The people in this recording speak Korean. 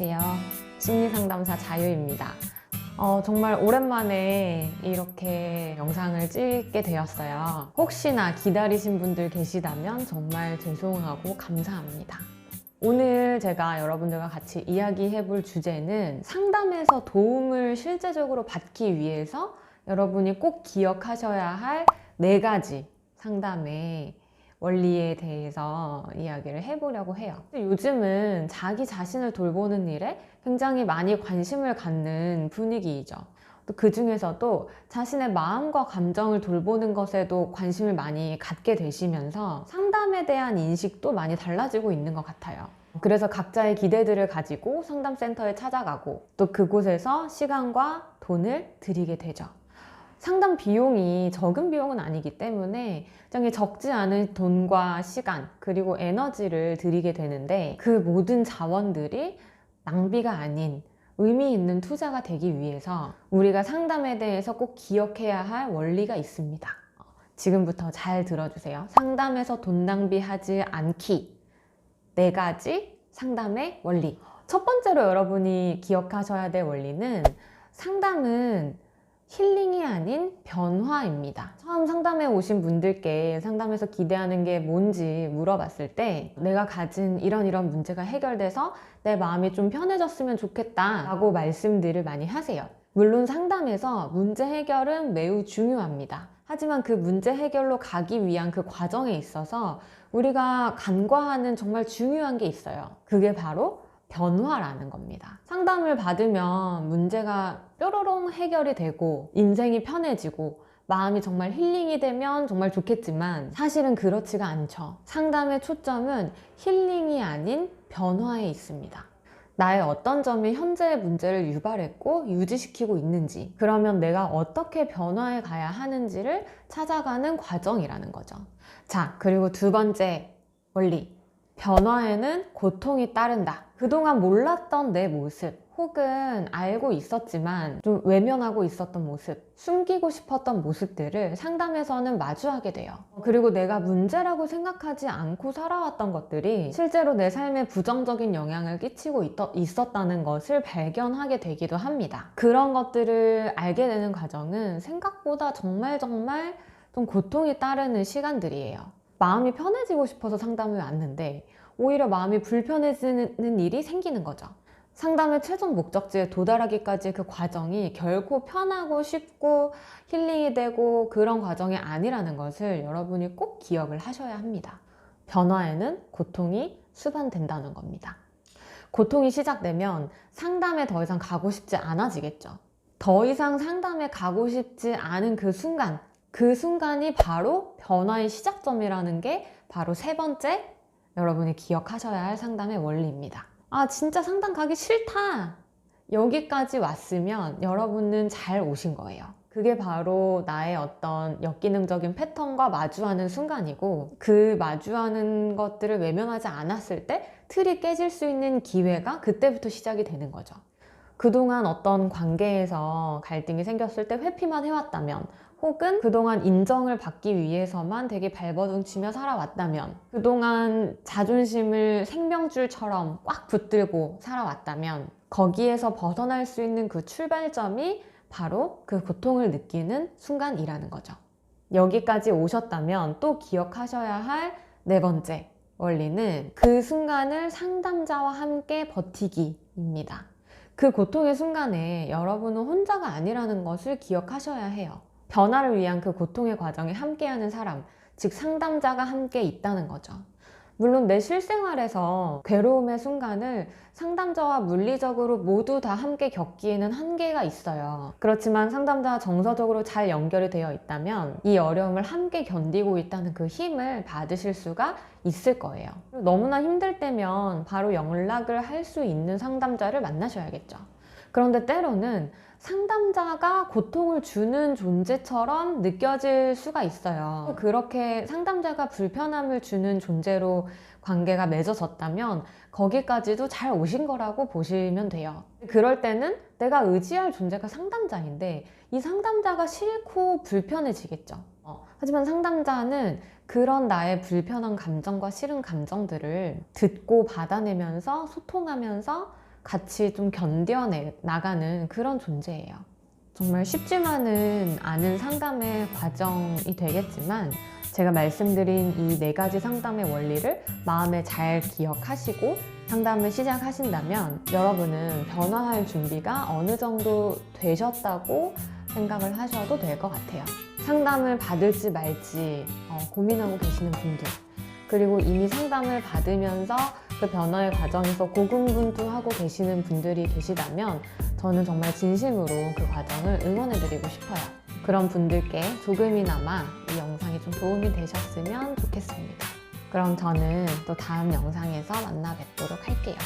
안녕하세요. 심리상담사 자유입니다. 정말 오랜만에 이렇게 영상을 찍게 되었어요. 혹시나 기다리신 분들 계시다면 정말 죄송하고 감사합니다. 오늘 제가 여러분들과 같이 이야기해 볼 주제는 상담에서 도움을 실제적으로 받기 위해서 여러분이 꼭 기억하셔야 할 4가지 상담의 원리에 대해서 이야기를 해보려고 해요. 요즘은 자기 자신을 돌보는 일에 굉장히 많이 관심을 갖는 분위기이죠. 또 그 중에서도 자신의 마음과 감정을 돌보는 것에도 관심을 많이 갖게 되시면서 상담에 대한 인식도 많이 달라지고 있는 것 같아요. 그래서 각자의 기대들을 가지고 상담센터에 찾아가고 또 그곳에서 시간과 돈을 들이게 되죠. 상담 비용이 적은 비용은 아니기 때문에 굉장히 적지 않은 돈과 시간 그리고 에너지를 들이게 되는데 그 모든 자원들이 낭비가 아닌 의미 있는 투자가 되기 위해서 우리가 상담에 대해서 꼭 기억해야 할 원리가 있습니다. 지금부터 잘 들어주세요. 상담에서 돈 낭비하지 않기 4가지 상담의 원리. 첫 번째로 여러분이 기억하셔야 될 원리는 상담은 힐링이 아닌 변화입니다. 처음 상담에 오신 분들께 상담에서 기대하는 게 뭔지 물어봤을 때 내가 가진 이런 문제가 해결돼서 내 마음이 좀 편해졌으면 좋겠다 라고 말씀들을 많이 하세요. 물론 상담에서 문제 해결은 매우 중요합니다. 하지만 그 문제 해결로 가기 위한 그 과정에 있어서 우리가 간과하는 정말 중요한 게 있어요. 그게 바로 변화라는 겁니다. 상담을 받으면 문제가 뾰로롱 해결이 되고 인생이 편해지고 마음이 정말 힐링이 되면 정말 좋겠지만 사실은 그렇지가 않죠. 상담의 초점은 힐링이 아닌 변화에 있습니다. 나의 어떤 점이 현재의 문제를 유발했고 유지시키고 있는지, 그러면 내가 어떻게 변화해 가야 하는지를 찾아가는 과정이라는 거죠. 자, 그리고 2번째 원리. 변화에는 고통이 따른다. 그동안 몰랐던 내 모습 혹은 알고 있었지만 좀 외면하고 있었던 모습, 숨기고 싶었던 모습들을 상담에서는 마주하게 돼요. 그리고 내가 문제라고 생각하지 않고 살아왔던 것들이 실제로 내 삶에 부정적인 영향을 끼치고 있었다는 것을 발견하게 되기도 합니다. 그런 것들을 알게 되는 과정은 생각보다 정말 좀 고통이 따르는 시간들이에요. 마음이 편해지고 싶어서 상담을 왔는데 오히려 마음이 불편해지는 일이 생기는 거죠. 상담의 최종 목적지에 도달하기까지 그 과정이 결코 편하고 쉽고 힐링이 되고 그런 과정이 아니라는 것을 여러분이 꼭 기억을 하셔야 합니다. 변화에는 고통이 수반된다는 겁니다. 고통이 시작되면 상담에 더 이상 가고 싶지 않아지겠죠. 더 이상 상담에 가고 싶지 않은 그 순간이 바로 변화의 시작점이라는 게 바로 3번째 여러분이 기억하셔야 할 상담의 원리입니다. 아, 진짜 상담 가기 싫다! 여기까지 왔으면 여러분은 잘 오신 거예요. 그게 바로 나의 어떤 역기능적인 패턴과 마주하는 순간이고 그 마주하는 것들을 외면하지 않았을 때 틀이 깨질 수 있는 기회가 그때부터 시작이 되는 거죠. 그동안 어떤 관계에서 갈등이 생겼을 때 회피만 해왔다면 혹은 그동안 인정을 받기 위해서만 되게 발버둥치며 살아왔다면 그동안 자존심을 생명줄처럼 꽉 붙들고 살아왔다면 거기에서 벗어날 수 있는 그 출발점이 바로 그 고통을 느끼는 순간이라는 거죠. 여기까지 오셨다면 또 기억하셔야 할 4번째 원리는 그 순간을 상담자와 함께 버티기입니다. 그 고통의 순간에 여러분은 혼자가 아니라는 것을 기억하셔야 해요. 변화를 위한 그 고통의 과정에 함께하는 사람, 즉 상담자가 함께 있다는 거죠. 물론 내 실생활에서 괴로움의 순간을 상담자와 물리적으로 모두 다 함께 겪기에는 한계가 있어요. 그렇지만 상담자와 정서적으로 잘 연결이 되어 있다면 이 어려움을 함께 견디고 있다는 그 힘을 받으실 수가 있을 거예요. 너무나 힘들 때면 바로 연락을 할 수 있는 상담자를 만나셔야겠죠. 그런데 때로는 상담자가 고통을 주는 존재처럼 느껴질 수가 있어요. 그렇게 상담자가 불편함을 주는 존재로 관계가 맺어졌다면 거기까지도 잘 오신 거라고 보시면 돼요. 그럴 때는 내가 의지할 존재가 상담자인데 이 상담자가 싫고 불편해지겠죠. 하지만 상담자는 그런 나의 불편한 감정과 싫은 감정들을 듣고 받아내면서 소통하면서 같이 좀 견뎌내 나가는 그런 존재예요. 정말 쉽지만은 않은 상담의 과정이 되겠지만 제가 말씀드린 이 4가지 상담의 원리를 마음에 잘 기억하시고 상담을 시작하신다면 여러분은 변화할 준비가 어느 정도 되셨다고 생각을 하셔도 될 것 같아요. 상담을 받을지 말지 고민하고 계시는 분들, 그리고 이미 상담을 받으면서 그 변화의 과정에서 고군분투하고 계시는 분들이 계시다면 저는 정말 진심으로 그 과정을 응원해드리고 싶어요. 그런 분들께 조금이나마 이 영상이 좀 도움이 되셨으면 좋겠습니다. 그럼 저는 또 다음 영상에서 만나 뵙도록 할게요.